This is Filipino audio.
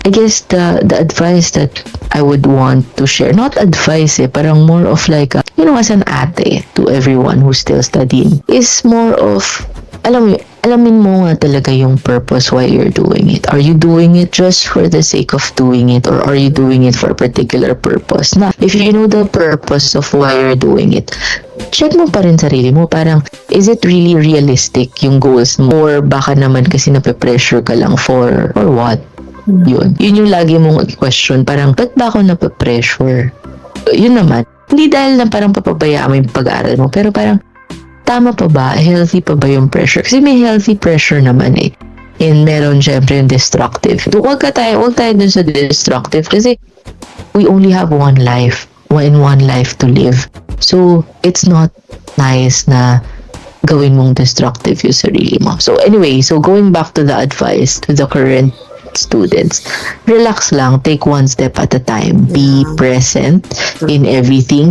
I guess the advice that I would want to share, not advice parang more of like, as an ate to everyone who's still studying, is more of, alamin mo nga talaga yung purpose why you're doing it. Are you doing it just for the sake of doing it, or are you doing it for a particular purpose? Na, if you know the purpose of why you're doing it, check mo pa rin sarili mo, parang, is it really realistic yung goals mo? Or baka naman kasi nape-pressure ka lang for what? Yun yung lagi mong question, parang, ba't ba ako nape-pressure? Yun naman, hindi dahil na parang papabayaan mo yung pag-aaral mo, pero parang, tama pa ba? Healthy pa ba yung pressure? Kasi may healthy pressure naman And meron syempre yung destructive. Huwag tayo dun sa destructive kasi we only have one life to live. So, it's not nice na gawin mong destructive yung sarili mo. So, anyway, going back to the advice to the current students, relax lang, take one step at a time, be present in everything.